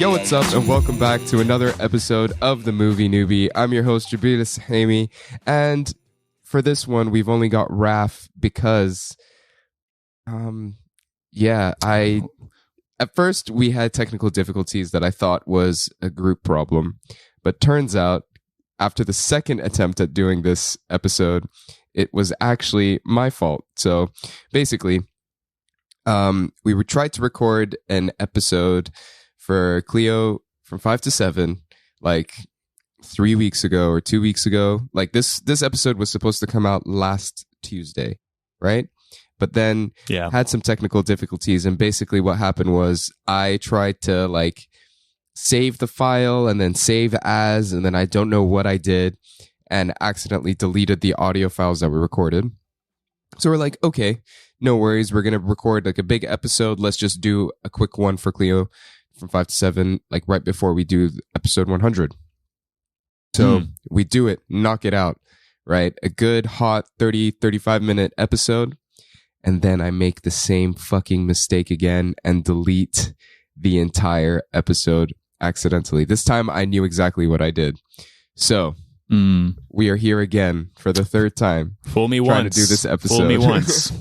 Yo, what's up, and welcome back to another episode of The Movie Newbie. I'm your host, Jabril Sahami, and for this one, we've only got Raf because, at first we had technical difficulties that I thought was a group problem, but turns out, after the second attempt at doing this episode, it was actually my fault. So, basically, we tried to record an episode for Cléo from 5 to 7, like 3 weeks ago or 2 weeks ago. Like this episode was supposed to come out last Tuesday, right? But then had some technical difficulties, and basically what happened was I tried to like save the file and then save as, and then I don't know what I did and accidentally deleted the audio files that we recorded. So we're like, okay, no worries. We're going to record like a big episode. Let's just do a quick one for Cléo from 5 to 7, like right before we do episode 100. So we do it, knock it out, right? A good, hot 30, 35-minute episode. And then I make the same fucking mistake again and delete the entire episode accidentally. This time I knew exactly what I did. So we are here again for the third time. Fool me trying once. to do this episode. Fool me once.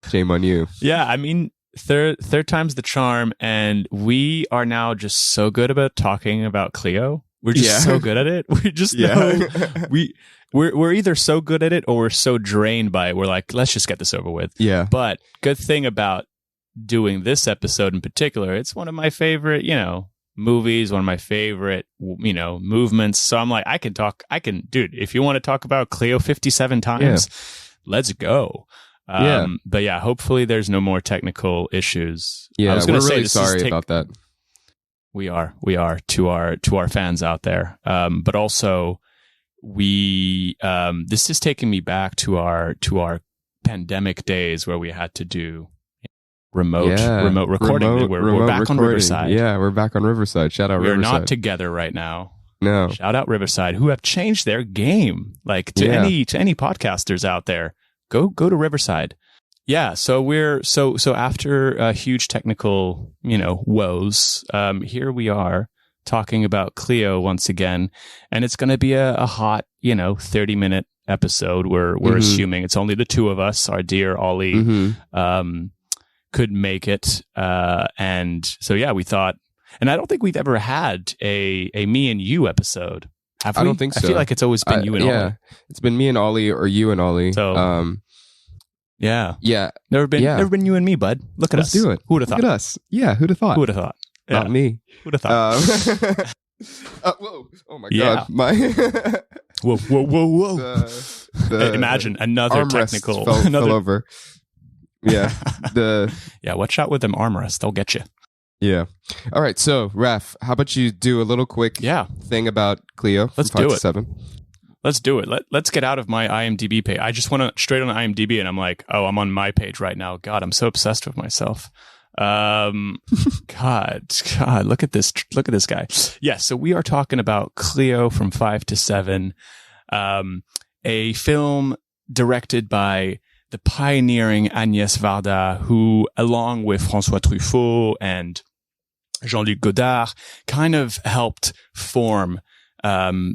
Shame on you. Yeah, I mean, third time's the charm, and we are now just so good about talking about Cléo. We're just so good at it. We just know we're either so good at it or we're so drained by it. We're like, let's just get this over with. Yeah. But good thing about doing this episode in particular, it's one of my favorite, movies, one of my favorite, movements. So I'm like, dude, if you want to talk about Cléo 57 times, let's go. But yeah, hopefully there's no more technical issues. Yeah, I was gonna say, really sorry about that. We are to our fans out there. But also this is taking me back to our pandemic days where we had to do remote recording. We're back on Riverside. Yeah, we're back on Riverside. Shout out Riverside. We're not together right now. No. Shout out Riverside, who have changed their game. Like to any podcasters out there, go to Riverside. Yeah, so we're so after huge technical, woes, here we are talking about Cléo once again, and it's going to be a hot, 30-minute episode. We're assuming it's only the two of us. Our dear Ollie could make it, and so we thought, and I don't think we've ever had a me and you episode. Have we? I don't think so. I feel like it's always been you and Ollie. Yeah, it's been me and Ollie or you and Ollie. So. Yeah. Never been you and me, bud. Look at us. Let's do it. Who would have thought? Look at us. Yeah, who'd have thought? Who would have thought? Not me. Who'd have thought? Whoa. Oh my God. My Whoa. Imagine another technical fell over. Yeah. Watch out with them armrests. They'll get you. Yeah. All right. So, Raf, how about you do a little quick thing about Cléo? Let's do it. 7. Let's do it. Let's get out of my IMDb page. I just went straight on IMDb and I'm like, oh, I'm on my page right now. God, I'm so obsessed with myself. God, look at this guy. Yeah, so we are talking about Cléo from 5 to 7, a film directed by the pioneering Agnès Varda, who, along with François Truffaut and Jean-Luc Godard, kind of helped form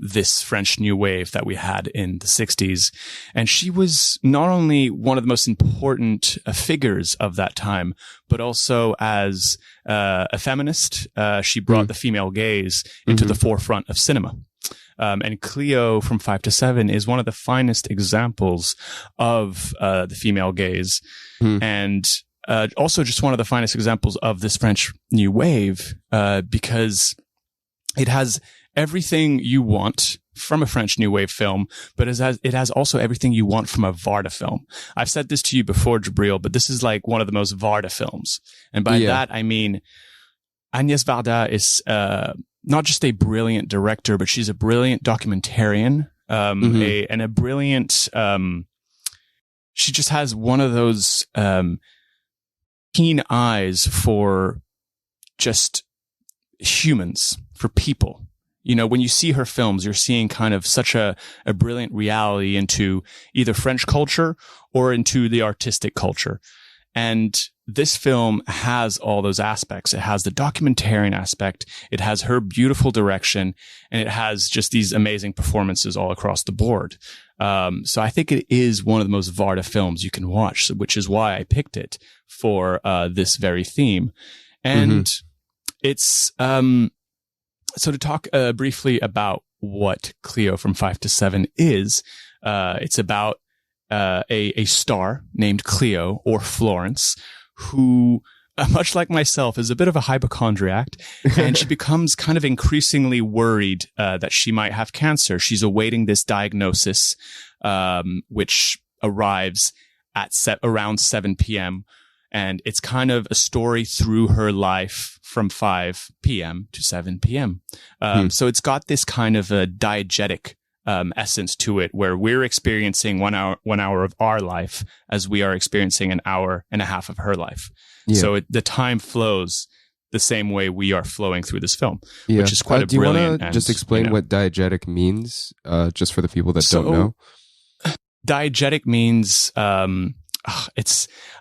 this French New Wave that we had in the 60s. And she was not only one of the most important figures of that time, but also as a feminist. She brought the female gaze into the forefront of cinema. And Cléo from 5 to 7 is one of the finest examples of the female gaze. And also just one of the finest examples of this French New Wave, because it has everything you want from a French New Wave film, but it has also everything you want from a Varda film. I've said this to you before, Jabril, but this is like one of the most Varda films. And by that, I mean, Agnès Varda is not just a brilliant director, but she's a brilliant documentarian, and a brilliant, she just has one of those keen eyes for just humans, for people. When you see her films, you're seeing kind of such a brilliant reality into either French culture or into the artistic culture. And this film has all those aspects. It has the documentarian aspect. It has her beautiful direction, and it has just these amazing performances all across the board. So I think it is one of the most Varda films you can watch, which is why I picked it for this very theme. And it's so to talk briefly about what Cléo from 5 to 7 is, it's about a star named Cléo, or Florence, who, much like myself, is a bit of a hypochondriac, and she becomes kind of increasingly worried that she might have cancer. She's awaiting this diagnosis, which arrives at around 7 p.m., and it's kind of a story through her life from 5 p.m. to 7 p.m. So it's got this kind of a diegetic essence to it, where we're experiencing 1 hour of our life as we are experiencing an hour and a half of her life. Yeah. So the time flows the same way we are flowing through this film, which is quite a brilliant. Do you want to just explain what diegetic means, just for the people that don't know? Diegetic means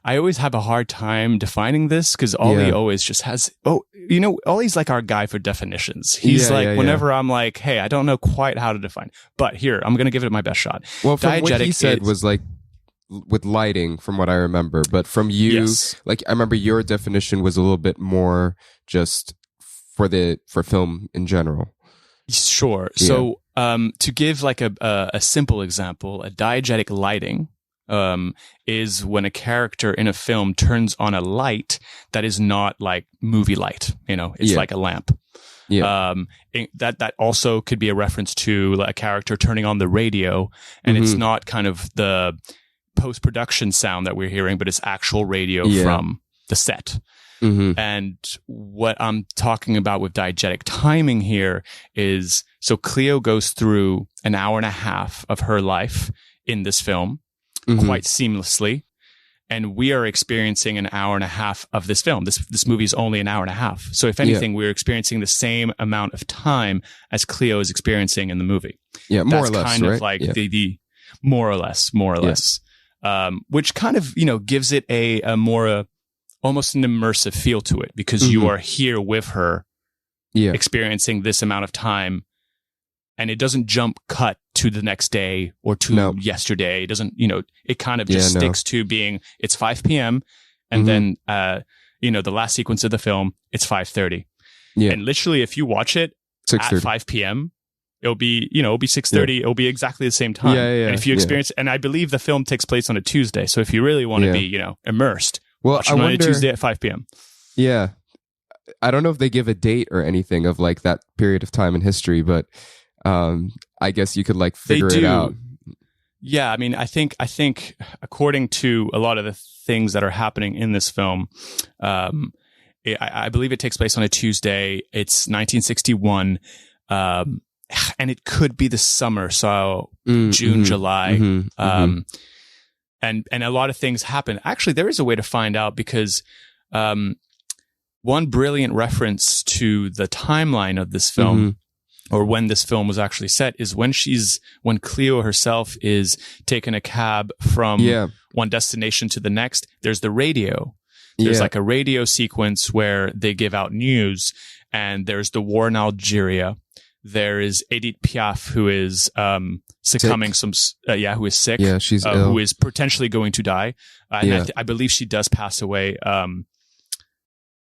I always have a hard time defining this, because Ollie always just has, Ollie's like our guy for definitions. He's whenever I'm like, hey, I don't know quite how to define, but here, I'm going to give it my best shot. Well, from diegetic, what he said was like with lighting, from what I remember, but from you, like, I remember your definition was a little bit more just for film in general. Sure. Yeah. So, to give like a simple example, a diegetic lighting is when a character in a film turns on a light that is not like movie light. It's like a lamp. Yeah. That also could be a reference to a character turning on the radio, and it's not kind of the post-production sound that we're hearing, but it's actual radio from the set. And what I'm talking about with diegetic timing here is, so Cléo goes through an hour and a half of her life in this film quite seamlessly, and we are experiencing an hour and a half of this film. This movie is only an hour and a half. So if anything, we're experiencing the same amount of time as Cléo is experiencing in the movie. Yeah, more or less, kind of like the more or less, which kind of, gives it a more almost an immersive feel to it, because you are here with her experiencing this amount of time, and it doesn't jump cut to the next day or to yesterday. It doesn't, it kind of just sticks to being, it's 5 p.m. and then, the last sequence of the film, it's 5:30. Yeah. And literally, if you watch it at 5 p.m., it'll be 6:30. It'll be exactly the same time. And if you experience, and I believe the film takes place on a Tuesday. So if you really want to be, immersed, watch it on a Tuesday at 5 p.m. Yeah. I don't know if they give a date or anything of like that period of time in history, but I guess you could like figure it out. Yeah, I mean, I think according to a lot of the things that are happening in this film, I believe it takes place on a Tuesday. It's 1961, and it could be the summer, so June, July, and a lot of things happen. Actually, there is a way to find out, because one brilliant reference to the timeline of this film, or when this film was actually set, is when Cléo herself is taking a cab from one destination to the next. There's the radio. There's like a radio sequence where they give out news, and there's the war in Algeria. There is Edith Piaf, who is succumbing who is sick. Yeah, she's ill. Who is potentially going to die. And I believe she does pass away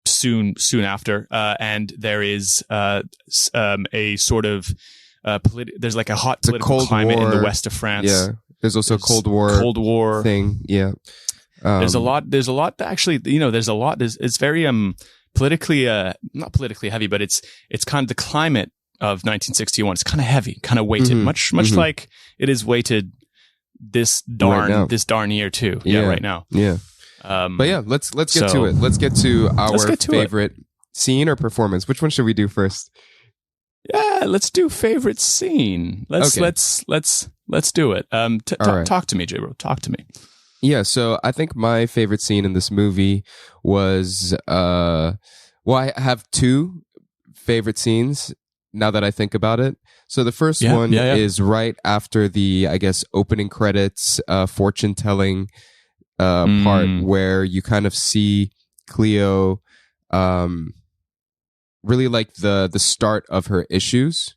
soon after. And there is a sort of there's like a hot political climate in the west of France. Yeah, there's also a Cold War thing. Yeah, there's a lot that actually, there's a lot. It's very politically not politically heavy, but it's kind of the climate of 1961. It's kind of heavy, kind of weighted, much like it is weighted this darn year too. Yeah, right now. Yeah. But yeah, let's get to it. Let's get to our favorite scene or performance. Which one should we do first? Yeah, let's do favorite scene. Let's do it. Talk to me, J-Bro. Talk to me. Yeah, so I think my favorite scene in this movie was I have two favorite scenes now that I think about it. So the first one is right after the, I guess, opening credits, fortune telling part where you kind of see Cleo really like the start of her issues,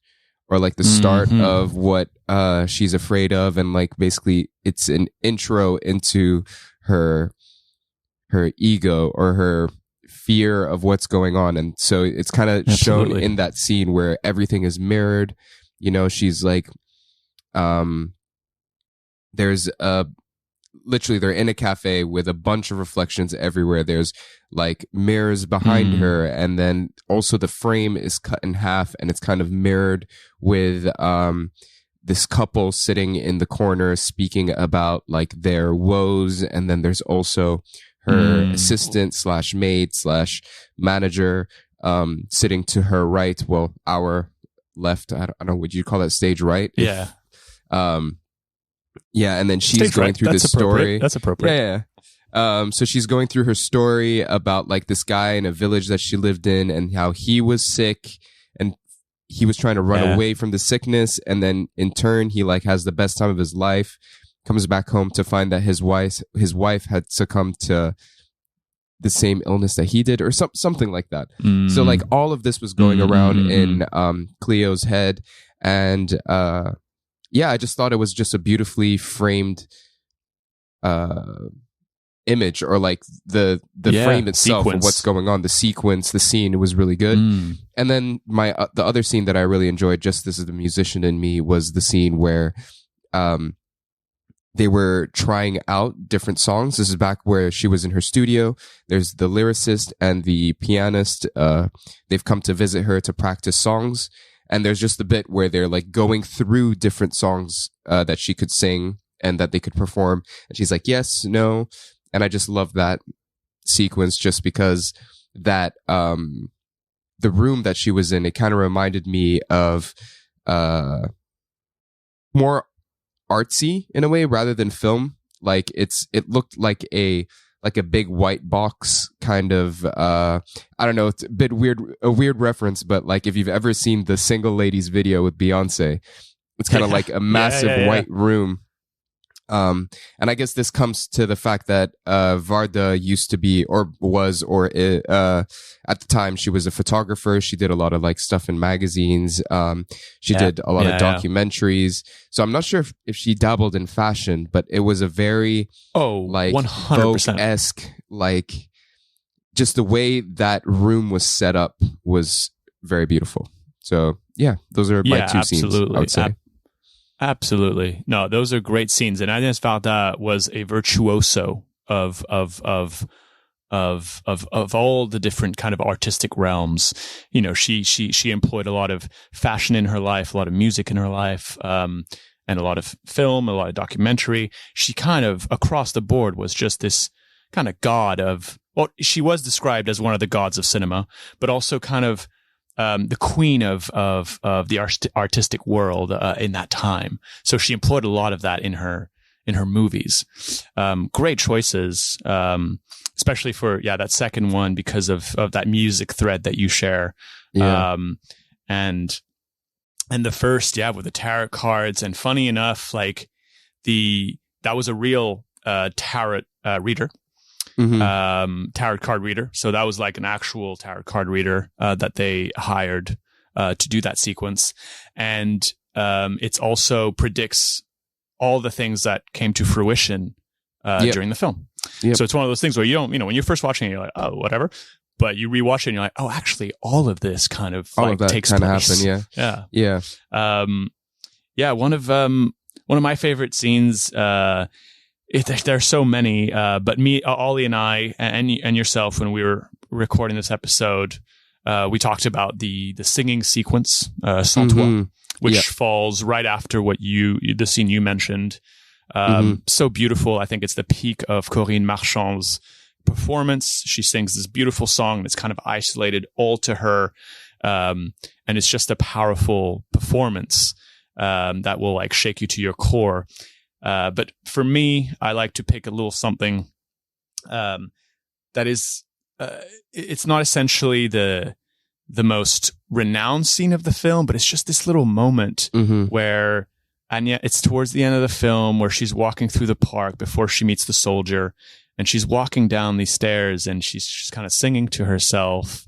or like the start of what she's afraid of, and like basically it's an intro into her ego or her fear of what's going on. And so it's kind of shown in that scene where everything is mirrored. You know, she's like, there's literally they're in a cafe with a bunch of reflections everywhere. There's like mirrors behind her, and then also the frame is cut in half, and it's kind of mirrored with this couple sitting in the corner speaking about like their woes. And then there's also her assistant slash maid slash manager sitting to her right, well, our left. I don't know, would you call that stage right? Yeah. Yeah, and then she's stage going right. through this story. That's appropriate. Yeah. So she's going through her story about like this guy in a village that she lived in, and how he was sick and he was trying to run away from the sickness, and then in turn he like has the best time of his life, comes back home to find that his wife had succumbed to the same illness that he did, or something like that. So like all of this was going around in Cleo's head, and yeah, I just thought it was just a beautifully framed image, or like the frame itself of what's going on, the sequence, the scene. It was really good. And then the other scene that I really enjoyed, just this is the musician in me, was the scene where they were trying out different songs. This is back where she was in her studio. There's the lyricist and the pianist. They've come to visit her to practice songs. And there's just a bit where they're like going through different songs that she could sing and that they could perform. And she's like, yes, no. And I just love that sequence, just because that the room that she was in, it kind of reminded me of more artsy in a way rather than film. Like it looked like a big white box kind of I don't know, it's a weird reference, but like if you've ever seen the Single Ladies video with Beyonce, it's kind of like a massive white room. And I guess this comes to the fact that Varda used to be, or was, or at the time she was a photographer. She did a lot of like stuff in magazines. She did a lot of documentaries. So I'm not sure if she dabbled in fashion, but it was a very like 100% Vogue-esque, like just the way that room was set up was very beautiful. So yeah, those are my two scenes, I would say. Absolutely. No, those are great scenes. And Agnès Varda was a virtuoso of all the different kind of artistic realms. You know, she employed a lot of fashion in her life, a lot of music in her life, and a lot of film, a lot of documentary. She kind of across the board was just this kind of god of, well, she was described as one of the gods of cinema, but also kind of the queen of the artistic world in that time. So she employed a lot of that in her movies. Great choices, especially for that second one, because of that music thread that you share. And the first, with the tarot cards. And funny enough, like that was a real tarot reader. Tarot card reader. So that was like an actual tarot card reader that they hired to do that sequence. And it also predicts all the things that came to fruition during the film. So it's one of those things where you don't, when you're first watching it, you're like, oh, whatever. But you rewatch it and you're like, oh, actually, all of this kind of all like of that takes kind place. of happen. One of my favorite scenes. There are so many, but me, Ollie, and I, and yourself, when we were recording this episode, we talked about the singing sequence, Sans Toi, which falls right after the scene you mentioned. So beautiful. I think it's the peak of Corinne Marchand's performance. She sings this beautiful song, and it's kind of isolated all to her, and it's just a powerful performance that will like shake you to your core. But for me, I like to pick a little something that is, it's not essentially the most renowned scene of the film, but it's just this little moment where Anya, it's towards the end of the film where she's walking through the park before she meets the soldier, and she's walking down these stairs, and she's kind of singing to herself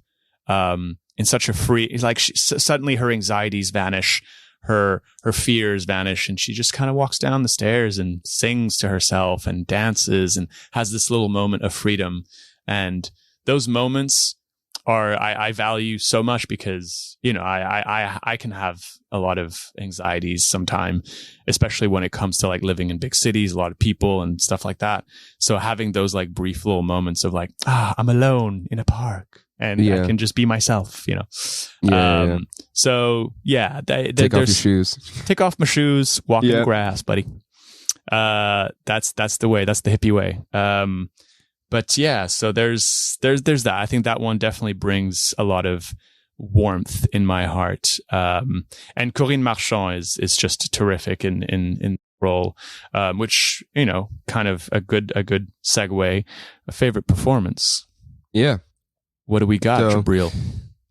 in such a free, like suddenly her anxieties vanish, her fears vanish, and she just kind of walks down the stairs and sings to herself and dances and has this little moment of freedom. And those moments are I value so much because, you know, I can have a lot of anxieties sometimes, especially when it comes to like living in big cities, a lot of people and stuff like that. So having those like brief little moments of like, I'm alone in a park and I can just be myself, you know? So yeah, take off your shoes, take off my shoes, walk in the grass, buddy. That's the way, that's the hippie way. But yeah, so there's that. I think that one definitely brings a lot of warmth in my heart. And Corinne Marchand is just terrific in the role, which, you know, kind of a good segue. A favorite performance. Yeah. What do we got, Jabril?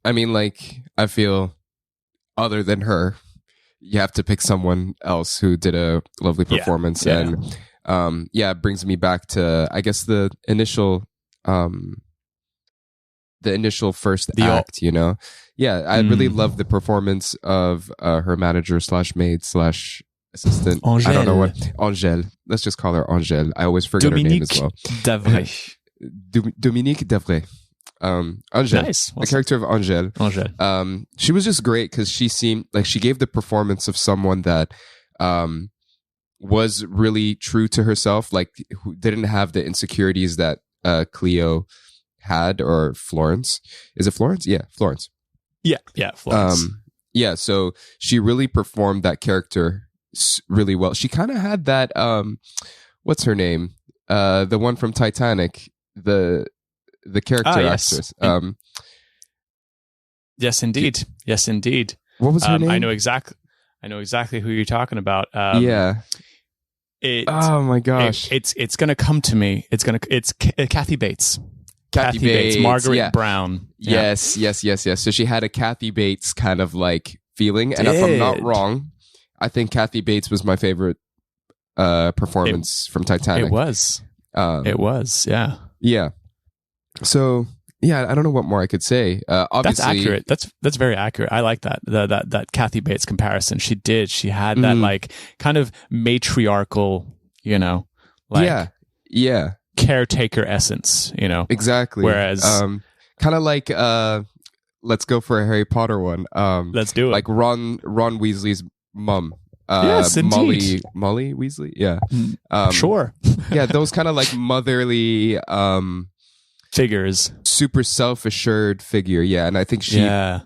I mean, like, I feel other than her, you have to pick someone else who did a lovely performance. And it brings me back to, I guess, the initial first act, you know? Yeah, I really love the performance of her manager / maid / assistant. Angèle. I don't know what. Angèle. Let's just call her Angèle. I always forget her name as well. Dominique Davray. Angèle. Nice. The character of Angèle. She was just great because she seemed like she gave the performance of someone that was really true to herself, like who didn't have the insecurities that Cléo had, or Florence. Is it Florence? Yeah, Florence. Yeah, Florence. So she really performed that character really well. She kind of had that what's her name? The one from Titanic, the character actress. Yes, indeed. What was her name? I know exactly who you're talking about. Oh my gosh! It's gonna come to me. It's Kathy Bates. Kathy Bates. Margaret Brown. Yes. So she had a Kathy Bates kind of like feeling, and if I'm not wrong, I think Kathy Bates was my favorite performance from Titanic. It was. Yeah. Yeah. So yeah, I don't know what more I could say. Obviously, that's accurate. That's very accurate. I like that. That Kathy Bates comparison. She had that like kind of matriarchal, you know, like caretaker essence, you know. Exactly. Whereas kind of like let's go for a Harry Potter one. Let's do it. Like Ron Weasley's mom. Yes, indeed. Molly Weasley. Yeah. Sure. Yeah, those kind of like motherly figures, super self-assured figure. Yeah, and I think she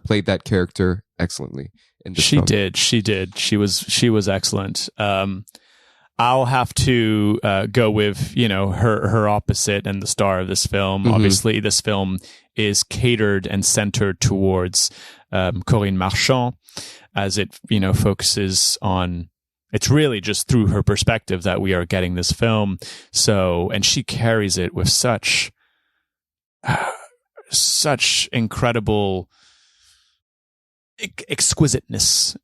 played that character excellently in this film. She did. She was excellent. I'll have to go with, you know, her opposite and the star of this film. Mm-hmm. Obviously, this film is catered and centered towards Corinne Marchand, as it, you know, focuses on. It's really just through her perspective that we are getting this film. So, and she carries it with such incredible exquisiteness.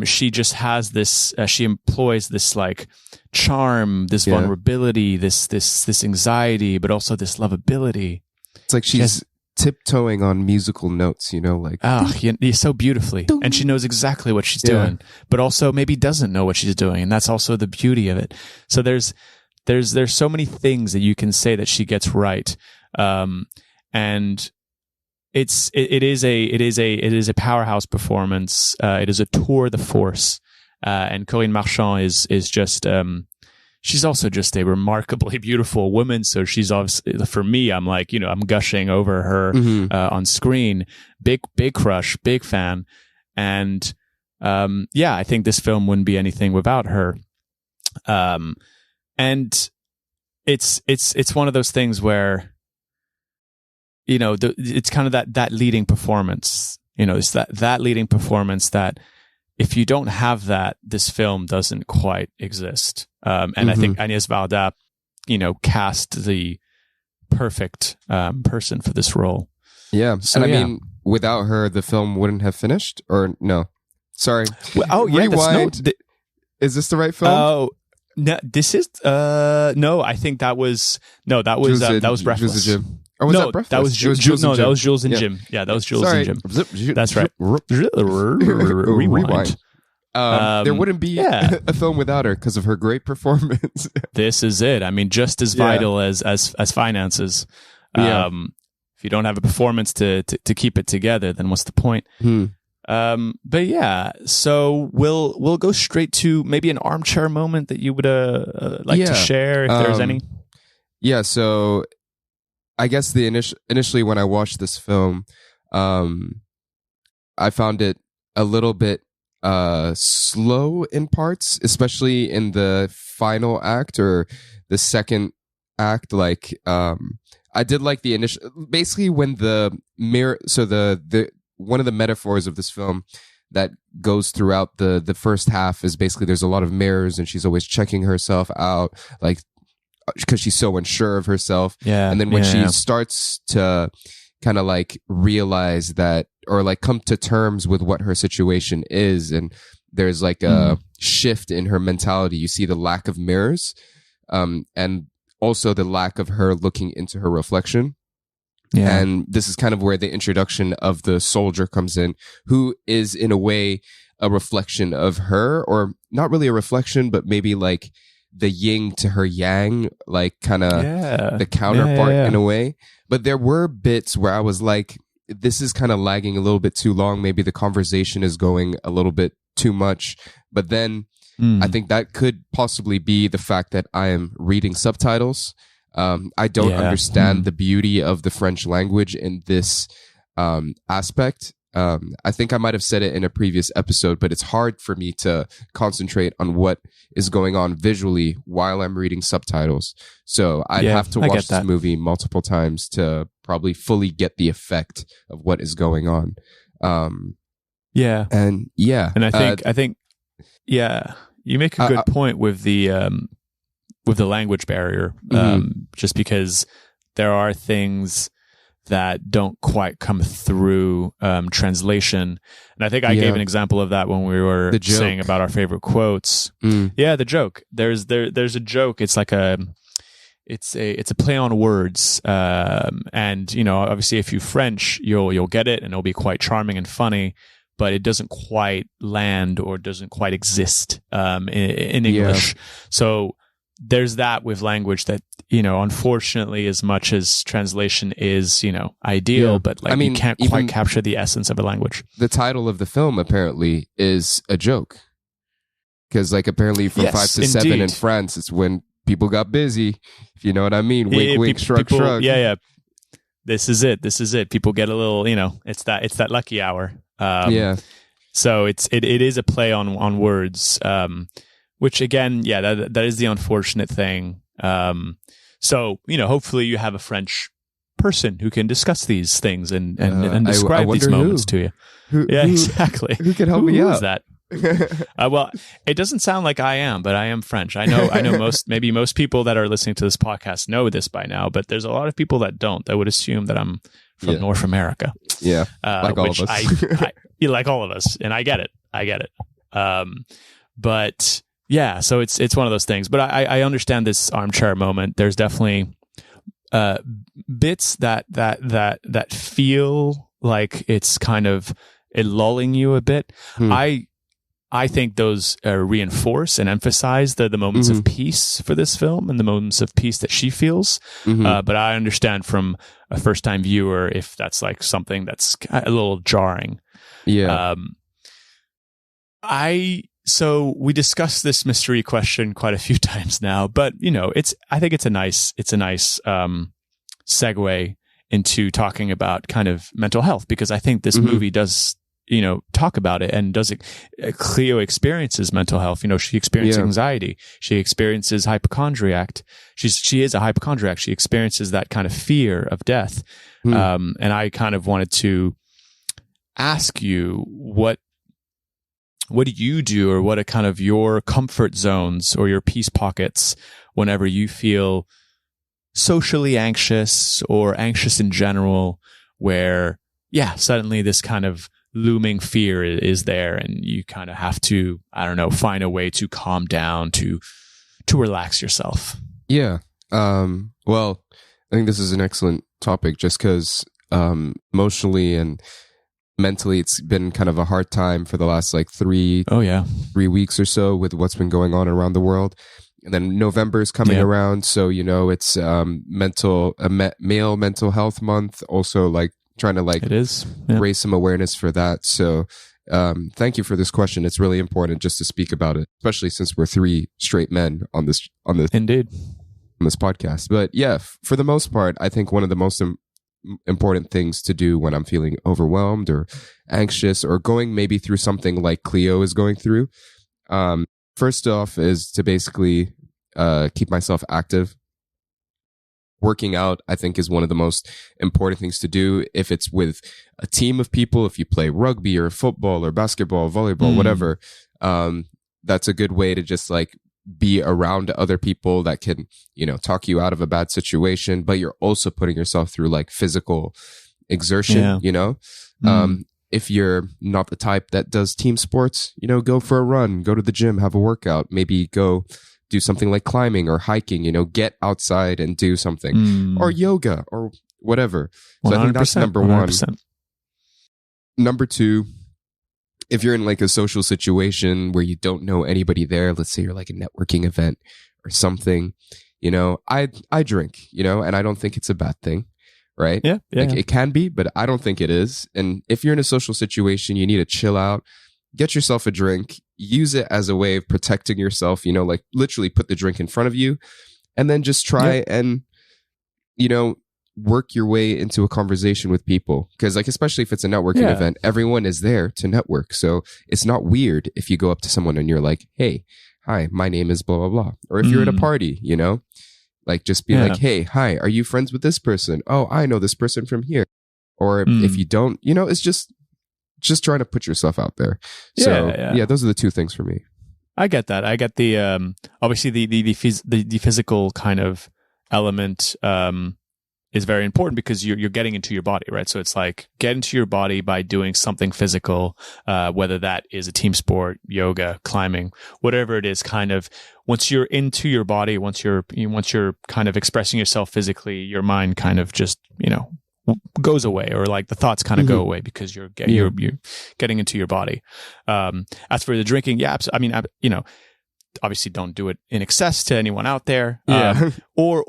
She just has this. She employs this like charm, this vulnerability, this anxiety, but also this lovability. It's like she's tiptoeing on musical notes, you know, like so beautifully, and she knows exactly what she's doing, but also maybe doesn't know what she's doing, and that's also the beauty of it. So there's so many things that you can say that she gets right. And it is a powerhouse performance. It is a tour de force. And Corinne Marchand is just, she's also just a remarkably beautiful woman. So she's obviously, for me, I'm like, you know, I'm gushing over her, on screen. Big crush, big fan. And, I think this film wouldn't be anything without her. And it's one of those things where, you know, it's kind of that leading performance, you know, it's that leading performance that if you don't have that, this film doesn't quite exist. And I think Agnès Varda, you know, cast the perfect person for this role. Yeah. So, and I mean, without her, the film wouldn't have finished, or no? Sorry. Well, Rewind. Is this the right film? Oh, no, this is no. I think that was Breathless. Or was that Breathless? That was Jules. No, that was Jules and Jim. Yeah, that was Jules and Jim. That's right. Rewind. There wouldn't be a film without her because of her great performance. This is it. I mean, just as vital as finances. If you don't have a performance to keep it together, then what's the point? But yeah, so we'll go straight to maybe an armchair moment that you would like to share, if there's any. Yeah, so I guess initially when I watched this film, I found it a little bit slow in parts, especially in the final act or the second act. Like I did like the initial, basically when the mirror, so the one of the metaphors of this film that goes throughout the first half is basically there's a lot of mirrors and she's always checking herself out, like because she's so unsure of herself. And then when she starts to kind of like realize that, or like come to terms with what her situation is, and there's like a shift in her mentality, you see the lack of mirrors, and also the lack of her looking into her reflection. And this is kind of where the introduction of the soldier comes in, who is in a way a reflection of her, or not really a reflection, but maybe like the yin to her yang, like kind of the counterpart in a way. But there were bits where I was like, this is kind of lagging a little bit too long. Maybe the conversation is going a little bit too much. But then I think that could possibly be the fact that I am reading subtitles. I don't understand the beauty of the French language in this aspect. I think I might have said it in a previous episode, but it's hard for me to concentrate on what is going on visually while I'm reading subtitles. So I'd have to watch this movie multiple times to probably fully get the effect of what is going on. And I think you make a good point with the language barrier, just because there are things that don't quite come through translation. And I think I gave an example of that when we were saying about our favorite quotes. Yeah, the joke. There's a joke. It's like it's a play on words. And you know, obviously if you French, you'll get it and it'll be quite charming and funny, but it doesn't quite land or doesn't quite exist in English. So there's that with language that, you know, unfortunately, as much as translation is, you know, ideal, but like, I mean, you can't quite capture the essence of a language. The title of the film apparently is a joke. Because like apparently from 5 to 7 in France, it's when people got busy. If you know what I mean. Wink, wink, shrug, shrug. Yeah. This is it. People get a little, you know, it's that lucky hour. So it is a play on words. Which again, that is the unfortunate thing. So, you know, hopefully you have a French person who can discuss these things and describe these moments to you. Exactly. Who can help me out? Who is that? Well, it doesn't sound like I am, but I am French. I know most people that are listening to this podcast know this by now, but there's a lot of people that don't. That would assume that I'm from North America. Yeah, like all of us. Like all of us, and I get it. But yeah, so it's one of those things. But I understand this armchair moment. There's definitely bits that feel like it's kind of lulling you a bit. I think those reinforce and emphasize the moments of peace for this film and the moments of peace that she feels. But I understand from a first-time viewer if that's like something that's a little jarring. So we discussed this mystery question quite a few times now, but you know, I think it's a nice segue into talking about kind of mental health, because I think this movie does, you know, talk about it, and does it. Cleo experiences mental health. You know, she experiences anxiety. She experiences hypochondriac. She is a hypochondriac. She experiences that kind of fear of death. And I kind of wanted to ask you what do you do, or what are kind of your comfort zones or your peace pockets whenever you feel socially anxious or anxious in general, where, suddenly this kind of looming fear is there, and you kind of have to, I don't know, find a way to calm down, to relax yourself. Yeah. Well, I think this is an excellent topic just because emotionally and mentally it's been kind of a hard time for the last like 3 weeks or so with what's been going on around the world. And then November is coming around, so it's male mental health month, also like trying to like raise some awareness for that. So thank you for this question. It's really important just to speak about it, especially since we're 3 straight men on this Indeed. on this podcast. But yeah, for the most part, I think one of the most important things to do when I'm feeling overwhelmed or anxious or going maybe through something like Cléo is going through, first off is to basically keep myself active. Working out, I think, is one of the most important things to do. If it's with a team of people, if you play rugby or football or basketball, volleyball, whatever, that's a good way to just like be around other people that can, talk you out of a bad situation, but you're also putting yourself through like physical exertion, If you're not the type that does team sports, go for a run, go to the gym, have a workout, maybe go do something like climbing or hiking, get outside and do something or yoga or whatever. So I think that's number 1. 100%. Number 2, if you're in like a social situation where you don't know anybody there, let's say you're like a networking event or something, I drink, and I don't think it's a bad thing. Right? Yeah. It can be, but I don't think it is. And if you're in a social situation, you need to chill out, get yourself a drink, use it as a way of protecting yourself, like literally put the drink in front of you and then just try and, work your way into a conversation with people. Because like, especially if it's a networking event, everyone is there to network. So it's not weird if you go up to someone and you're like, hey, hi, my name is blah, blah, blah. Or if you're at a party, like just be like, hey, hi, are you friends with this person? Oh, I know this person from here. Or if you don't, it's just trying to put yourself out there. So those are the 2 things for me. I get that. I get the obviously the physical kind of element is very important because you're getting into your body, right? So it's like get into your body by doing something physical, whether that is a team sport, yoga, climbing, whatever it is. Kind of once you're into your body, once you're kind of expressing yourself physically, your mind kind of just goes away, or like the thoughts kind of go away because you're getting into your body. As for the drinking, obviously don't do it in excess to anyone out there. Or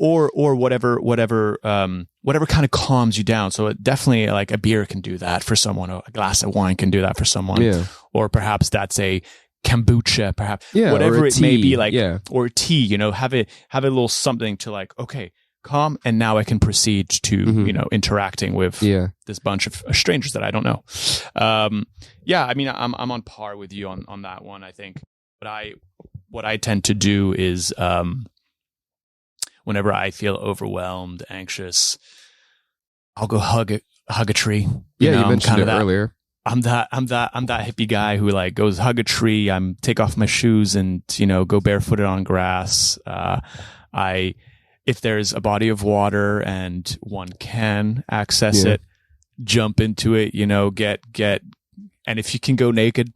whatever kind of calms you down. So it definitely like a beer can do that for someone, or a glass of wine can do that for someone. Or perhaps that's a kombucha, perhaps whatever it may be, like or tea, have a little something to like, okay, calm, and now I can proceed to interacting with this bunch of strangers that I don't know. I'm on par with you on that one. I think what I tend to do is whenever I feel overwhelmed, anxious, I'll go hug a tree. You mentioned it earlier. I'm that hippie guy who like goes hug a tree. Take off my shoes and go barefooted on grass. If there's a body of water and one can access it, jump into it. Get and if you can go naked,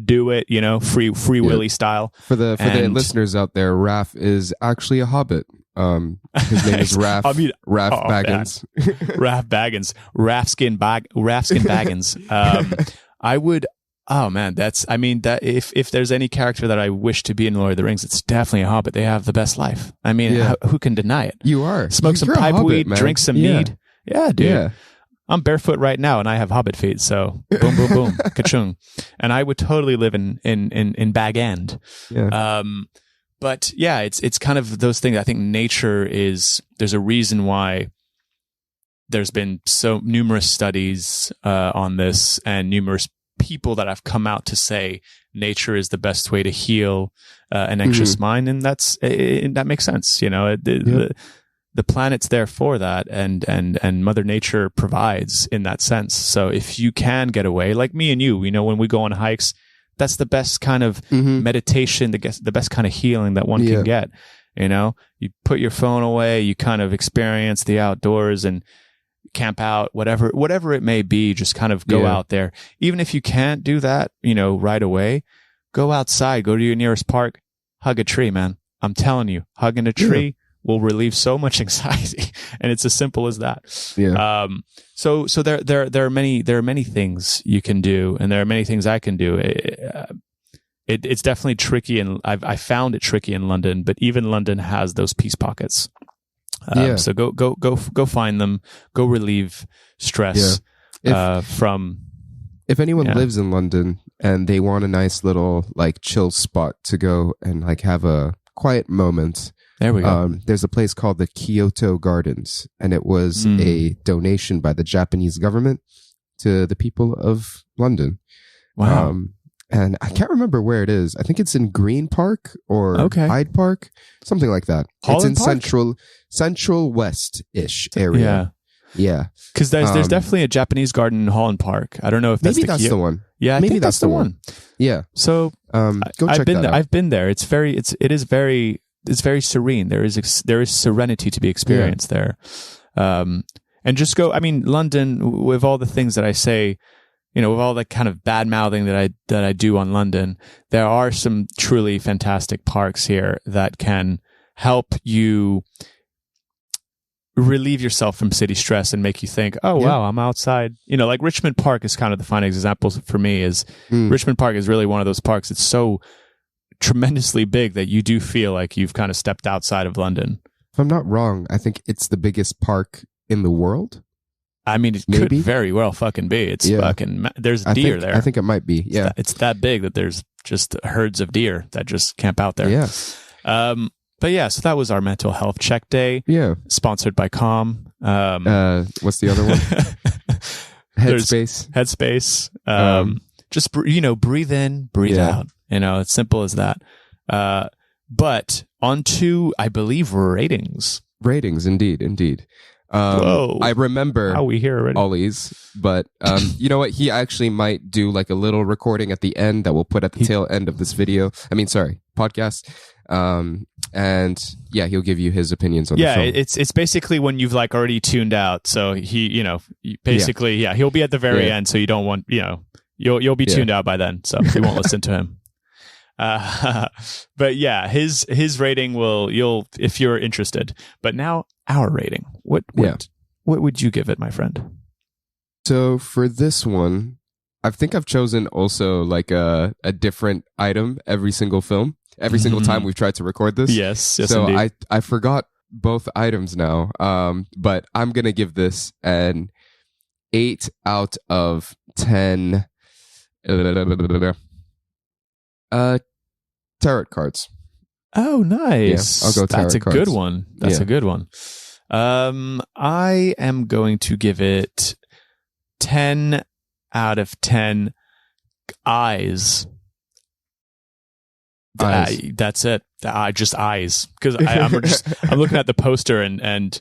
do it. Free Willy style. For the listeners out there, Raph is actually a hobbit. His name is Raph. Raph Baggins. Raph Baggins. Raphskin Baggins. I would. Oh man, that if there's any character that I wish to be in Lord of the Rings, it's definitely a hobbit. They have the best life. Who can deny it? You are. Smoke some pipe weed, drink some mead. Yeah, dude. Yeah. I'm barefoot right now and I have hobbit feet, so boom, boom, boom, ka-chung. And I would totally live in Bag End. Yeah. But yeah, it's kind of those things. I think nature there's a reason why there's been so numerous studies on this and numerous people that have come out to say nature is the best way to heal an anxious mind. And that makes sense. The planet's there for that, and Mother Nature provides in that sense. So if you can get away, like me and you, when we go on hikes, that's the best kind of meditation, the best kind of healing that one can get. You put your phone away, you kind of experience the outdoors, and camp out, whatever it may be, just kind of go out there. Even if you can't do that, right away, go outside, go to your nearest park, hug a tree, man. I'm telling you, hugging a tree will relieve so much anxiety, and it's as simple as that. Yeah. So there are many things you can do, and there are many things I can do. It's definitely tricky, and I found it tricky in London, but even London has those peace pockets. So go find them. Go relieve stress from. If anyone lives in London and they want a nice little like chill spot to go and like have a quiet moment, there we go. There's a place called the Kyoto Gardens, and it was a donation by the Japanese government to the people of London. Wow. And I can't remember where it is. I think it's in Green Park or Hyde Park, something like that. Holland it's in Park? central west-ish area. Yeah. Because there's definitely a Japanese garden in Holland Park. I don't know if that's the one. Yeah, I think that's the one. Yeah. So go check that out. I've been there. It's very serene. There is serenity to be experienced there. And just go. I mean, London, with all the things that I say, with all the kind of bad mouthing that I do on London, there are some truly fantastic parks here that can help you relieve yourself from city stress and make you think, oh wow, I'm outside. Like Richmond Park is kind of the fine example for me. Is Richmond Park is really one of those parks. It's so tremendously big that you do feel like you've kind of stepped outside of London. If I'm not wrong, I think it's the biggest park in the world. I mean, it could very well fucking be. It's fucking, there's deer there. I think it might be. Yeah. It's that big that there's just herds of deer that just camp out there. Yeah. But yeah, so that was our mental health check day. Yeah. Sponsored by Calm. What's the other one? Headspace. Just, breathe in, breathe out. It's simple as that. But on to, I believe, ratings. Ratings, indeed. Whoa. I remember how we here already. Ollie's, but you know what? He actually might do like a little recording at the end that we'll put at the tail end of this podcast. And yeah, he'll give you his opinions on the film. Yeah, it's basically when you've like already tuned out. So he, basically, he'll be at the very end. So you don't want, you'll be tuned out by then. So you won't listen to him. But yeah, his rating you'll if you're interested. But now our rating. What would you give it, my friend? So for this one, I think I've chosen also like a different item every single film. Every single time we've tried to record this. Yes, so indeed. I forgot both items now. But I'm gonna give this an 8 out of 10. Tarot cards. Oh, nice. Yeah, I'll go tarot That's a cards. good one. That's a good one. I am going to give it 10 out of 10 eyes. That's it. Just eyes. Because I'm looking at the poster and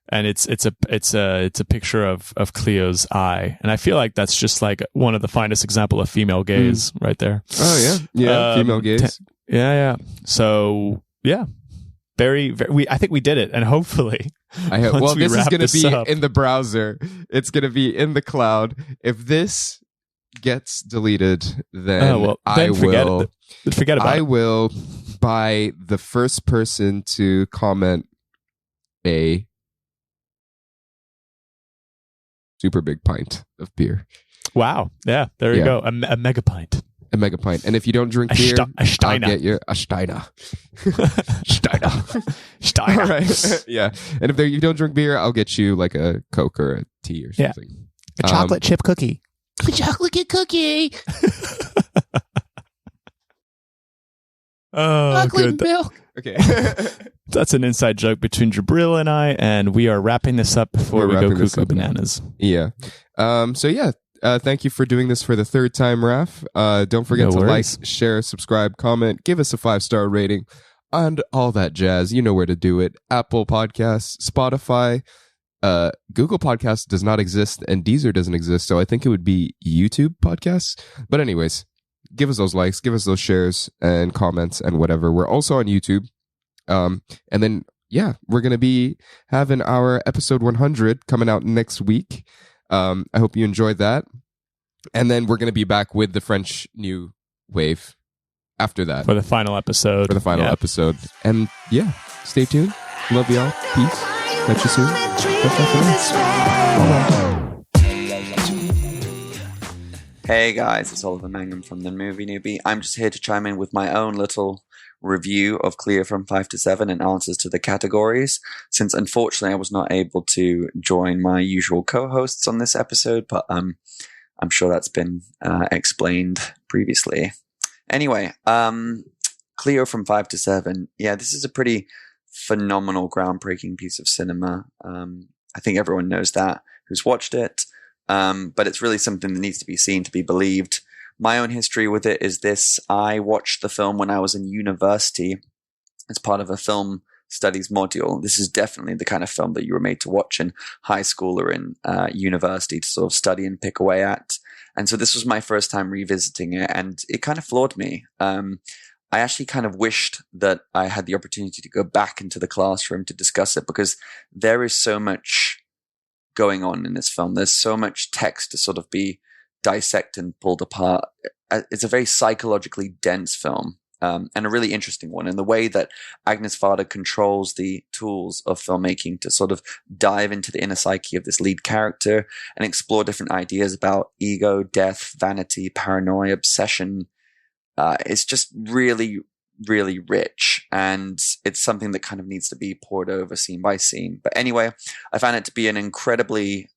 it's a picture of Cleo's eye, and I feel like that's just like one of the finest example of female gaze right there. Oh yeah, female gaze. Yeah. So yeah, very. I think we did it, and hopefully, this is going to be in the browser. It's going to be in the cloud. If this gets deleted, then I will. Forget about it. I will buy the first person to comment a super big pint of beer. Wow. Yeah, there you go. A mega pint. A mega pint. And if you don't drink beer, I'll get you a Steiner. Steiner. All right. Yeah. And if you don't drink beer, I'll get you like a Coke or a tea or something. Yeah. A chocolate chip cookie. A chocolate cookie. Oh, chocolate good. milk. Okay. That's an inside joke between Jabril and I, and we are wrapping this up before we go cuckoo bananas. Yeah. So yeah, thank you for doing this for the third time, Raf. Don't forget to like, share, subscribe, comment, give us a 5-star rating, and all that jazz. You know where to do it. Apple Podcasts, Spotify, Google Podcasts does not exist, and Deezer doesn't exist, so I think it would be YouTube Podcasts. But anyways, give us those likes, give us those shares and comments and whatever. We're also on YouTube. And then yeah, we're going to be having our episode 100 coming out next week. I hope you enjoyed that. And then we're going to be back with the French New Wave after that. For the final episode. And yeah, stay tuned. Love y'all. Peace. Catch you soon. Bye-bye. Hey guys, it's Oliver Mangum from the Movie Newbie. I'm just here to chime in with my own little review of Cléo from 5 to 7 and answers to the categories, since unfortunately I was not able to join my usual co-hosts on this episode, but I'm sure that's been explained previously. Anyway, Cléo from 5 to 7. Yeah, this is a pretty phenomenal, groundbreaking piece of cinema. I think everyone knows that who's watched it. But it's really something that needs to be seen to be believed. My own history with it is this. I watched the film when I was in university as part of a film studies module. This is definitely the kind of film that you were made to watch in high school or in university to sort of study and pick away at. And so this was my first time revisiting it, and it kind of floored me. I actually kind of wished that I had the opportunity to go back into the classroom to discuss it, because there is so much going on in this film. There's so much text to sort of be dissected and pulled apart. It's a very psychologically dense film, and a really interesting one. And the way that Agnès Varda controls the tools of filmmaking to sort of dive into the inner psyche of this lead character and explore different ideas about ego, death, vanity, paranoia, obsession. It's just really, really rich, and it's something that kind of needs to be poured over scene by scene. But anyway, I found it to be an incredibly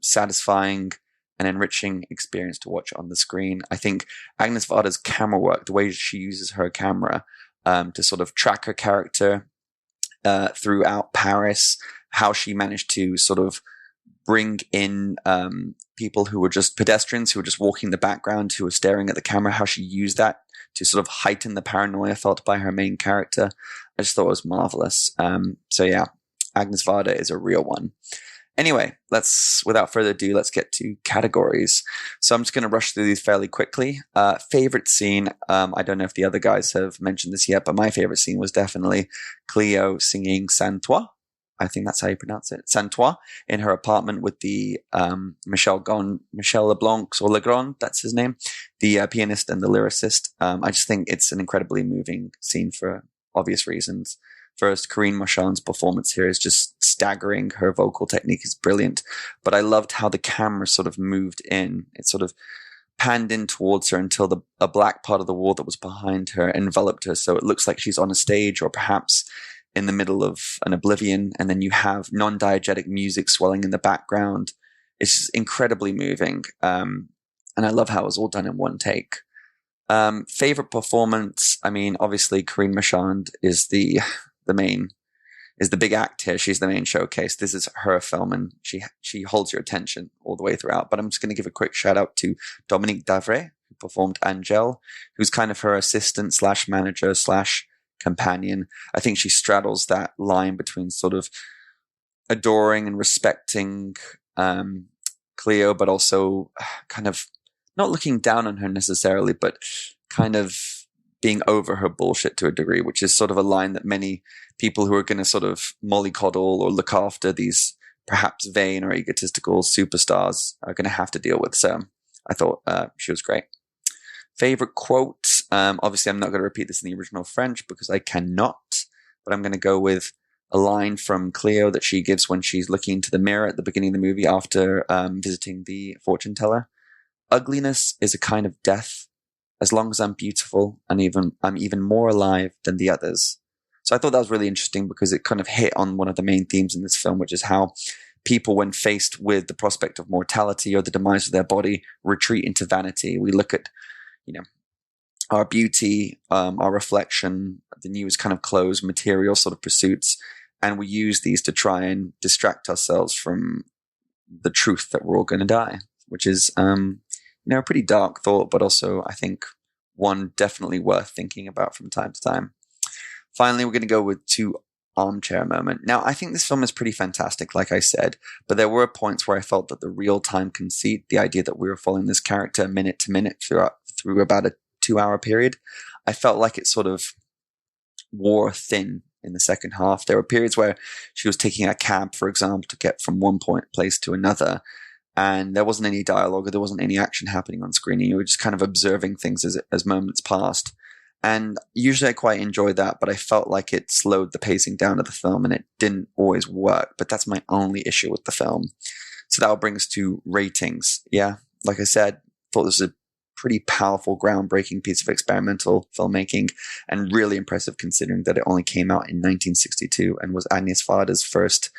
satisfying and enriching experience to watch on the screen. I think Agnès Varda's camera work, the way she uses her camera to sort of track her character throughout Paris, how she managed to sort of bring in people who were just pedestrians, who were just walking in the background, who were staring at the camera, how she used that to sort of heighten the paranoia felt by her main character. I just thought it was marvelous. So yeah, Agnès Varda is a real one. Anyway, without further ado, let's get to categories. So I'm just going to rush through these fairly quickly. Favorite scene. I don't know if the other guys have mentioned this yet, but my favorite scene was definitely Cléo singing Sans Toi. I think that's how you pronounce it. Sans Toi, in her apartment with the Michel Leblanc, or Legrand, that's his name, the pianist and the lyricist. I just think it's an incredibly moving scene for obvious reasons. First, Corinne Marchand's performance here is just staggering. Her vocal technique is brilliant. But I loved how the camera sort of moved in. It sort of panned in towards her until a black part of the wall that was behind her enveloped her. So it looks like she's on a stage, or perhaps in the middle of an oblivion, and then you have non-diegetic music swelling in the background. It's just incredibly moving. And I love how it was all done in one take. Favorite performance. I mean, obviously Corinne Marchand is the big act here. She's the main showcase. This is her film, and she holds your attention all the way throughout. But I'm just going to give a quick shout out to Dominique Davray, who performed Angèle, who's kind of her assistant / manager / companion. I think she straddles that line between sort of adoring and respecting Cléo, but also kind of not looking down on her necessarily, but kind of being over her bullshit to a degree, which is sort of a line that many people who are going to sort of mollycoddle or look after these perhaps vain or egotistical superstars are going to have to deal with. So I thought she was great. Favorite quote. Obviously, I'm not going to repeat this in the original French because I cannot, but I'm going to go with a line from Cléo that she gives when she's looking into the mirror at the beginning of the movie after visiting the fortune teller. Ugliness is a kind of death. As long as I'm beautiful, and I'm even more alive than the others. So I thought that was really interesting because it kind of hit on one of the main themes in this film, which is how people, when faced with the prospect of mortality or the demise of their body, retreat into vanity. We look at, our beauty, our reflection, the newest kind of clothes, material sort of pursuits, and we use these to try and distract ourselves from the truth that we're all going to die, which is, a pretty dark thought, but also I think one definitely worth thinking about from time to time. Finally, we're going to go with two armchair moment. Now, I think this film is pretty fantastic, like I said, but there were points where I felt that the real-time conceit, the idea that we were following this character minute to minute through about a 2-hour period, I felt like it sort of wore thin in the second half. There were periods where she was taking a cab, for example, to get from one place to another, and there wasn't any dialogue or there wasn't any action happening on screen. You were just kind of observing things as moments passed. And usually I quite enjoyed that, but I felt like it slowed the pacing down of the film and it didn't always work. But that's my only issue with the film. So that brings to ratings. Yeah, like I said, thought this was a pretty powerful, groundbreaking piece of experimental filmmaking and really impressive considering that it only came out in 1962 and was Agnès Varda's first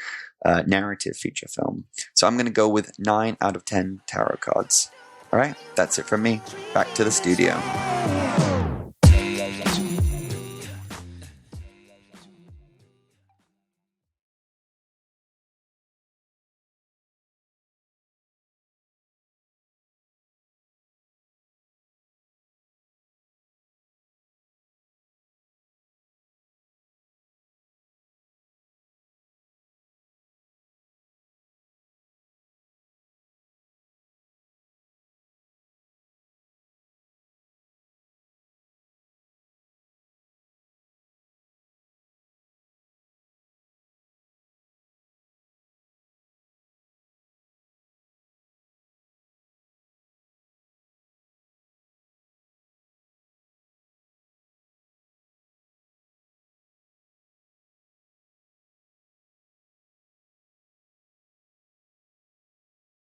narrative feature film. So I'm going to go with 9 out of 10 tarot cards. All right, that's it from me. Back to the studio.